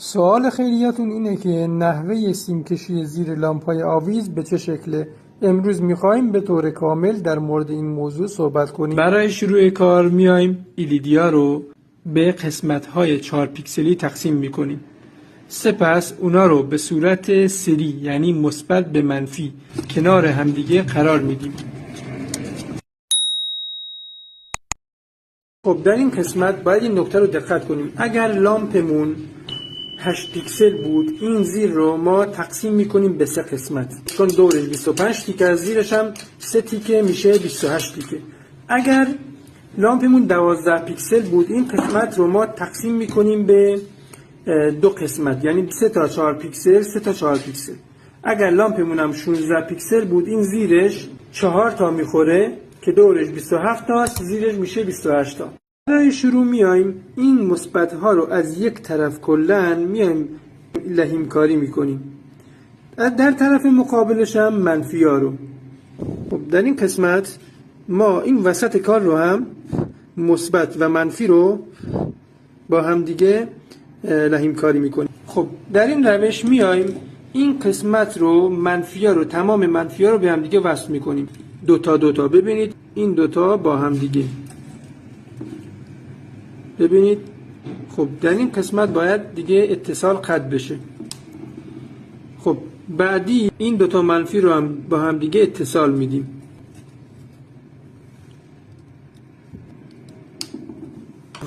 سوال خیلیاتون اینه که نحوه سیمکشی زیر لامپای آویز به چه شکله؟ امروز میخوایم به طور کامل در مورد این موضوع صحبت کنیم. برای شروع کار میایم ایلیدیا رو به قسمت‌های 4 پیکسلی تقسیم میکنیم. سپس اونا رو به صورت سری یعنی مثبت به منفی کنار همدیگه قرار میدیم. خب در این قسمت باید این نکته رو دقت کنیم. اگر لامپمون 8 پیکسل بود، این زیر رو ما تقسیم میکنیم به 3 قسمت، چون دورش 25 تیکه، از زیرش هم 3 تیکه میشه 28 تیکه. اگر لامپمون 12 پیکسل بود، این قسمت رو ما تقسیم میکنیم به 2 قسمت، یعنی 3 تا 4 پیکسل 3 تا 4 پیکسل. اگر لامپمون هم 16 پیکسل بود، این زیرش 4 تا میخوره که دورش 27 تاست، زیرش میشه 28 تا. برای شروع میایم این مثبت ها رو از یک طرف کلن میایم لحیم کاری میکنیم، در طرف مقابلش هم منفی ها رو. خب در این قسمت ما این وسط کار رو هم مثبت و منفی رو با هم دیگه لحیم کاری میکنیم. خب در این روش میایم این قسمت رو منفی ها رو، تمام منفی ها رو به هم دیگه وصل میکنیم، دوتا. ببینید این دوتا با هم دیگه، ببینید. خب در این قسمت باید دیگه اتصال قطع بشه. خب بعدی این دوتا منفی رو هم با هم دیگه اتصال میدیم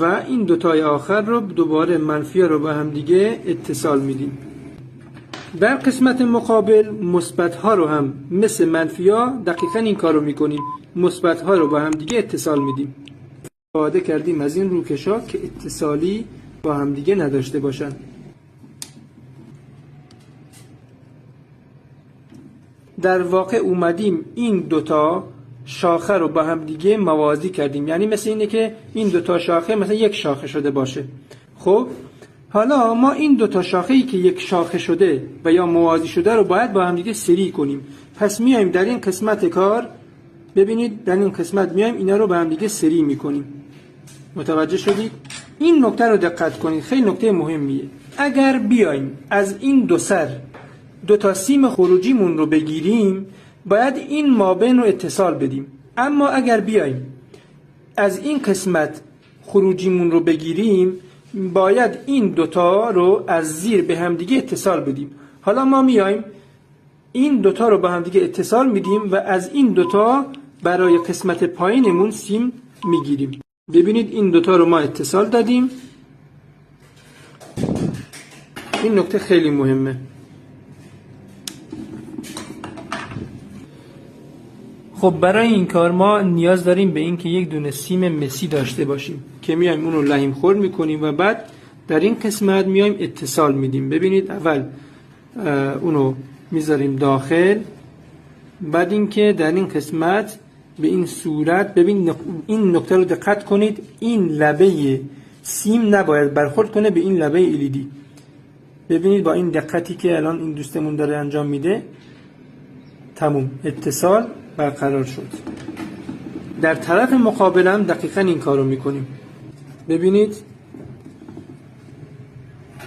و این دوتای آخر رو دوباره منفی رو با هم دیگه اتصال میدیم. در قسمت مقابل مثبت ها رو هم مثل منفی ها دقیقاً این کار رو میکنیم، مثبت ها رو با هم دیگه اتصال میدیم. استفاده کردیم از این روکشا که اتصالی با هم دیگه نداشته باشن. در واقع اومدیم این دوتا شاخه رو با هم دیگه موازی کردیم، یعنی مثل اینه که این دوتا شاخه مثلا یک شاخه شده باشه. خب حالا ما این دوتا شاخه‌ای که یک شاخه شده و یا موازی شده رو باید با هم دیگه سری کنیم. پس میایم در این قسمت کار، ببینید در این قسمت میایم اینا رو با هم دیگه سری میکنیم. متوجه شدید؟ این نکته رو دقت کنید، خیلی نکته مهمیه. اگر بیایم از این دو سر دو تا سیم خروجیمون رو بگیریم، باید این مابین رو اتصال بدیم. اما اگر بیایم از این قسمت خروجیمون رو بگیریم، باید این دوتا رو از زیر به هم دیگه اتصال بدیم. حالا ما میایم این دوتا رو با هم دیگه اتصال میدیم و از این دوتا برای قسمت پایینمون سیم میگیریم. ببینید این دوتا رو ما اتصال دادیم. این نکته خیلی مهمه. خب برای این کار ما نیاز داریم به این که یک دونه سیم مسی داشته باشیم که میایم اون رو لحیم خور میکنیم و بعد در این قسمت میایم اتصال میدیم. ببینید اول اونو میذاریم داخل، بعد اینکه در این قسمت به این صورت، ببین این نکته رو دقت کنید، این لبه سیم نباید برخورد کنه به این لبه الیدی. ببینید با این دقتی که الان این دوستمون داره انجام میده، تموم، اتصال برقرار شد. در طرف مقابل هم دقیقاً این کارو میکنیم. ببینید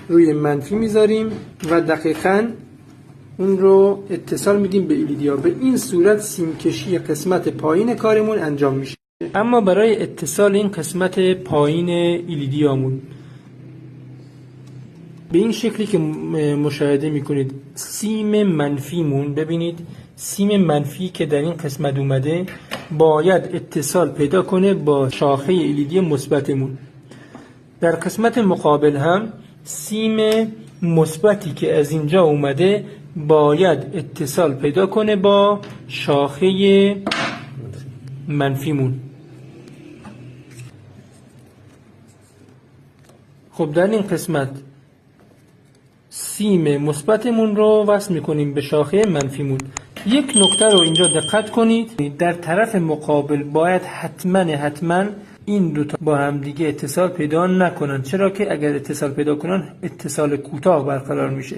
روی منفی میذاریم و دقیقاً اون رو اتصال میدیم به ایلیدیا. به این صورت سیمکشی قسمت پایین کارمون انجام میشه. اما برای اتصال این قسمت پایین ایلیدیامون به این شکلی که مشاهده میکنید، سیم منفیمون، ببینید سیم منفی که در این قسمت اومده باید اتصال پیدا کنه با شاخه ایلیدی مثبتمون. در قسمت مقابل هم سیم مثبتی که از اینجا اومده باید اتصال پیدا کنه با شاخه منفیمون. خب در این قسمت سیم مثبتمون رو وصل میکنیم به شاخه منفیمون. یک نکته رو اینجا دقت کنید، در طرف مقابل باید حتما این دو تا با هم دیگه اتصال پیدا نکنن. چرا که اگر اتصال پیدا کنن اتصال کوتاه برقرار میشه.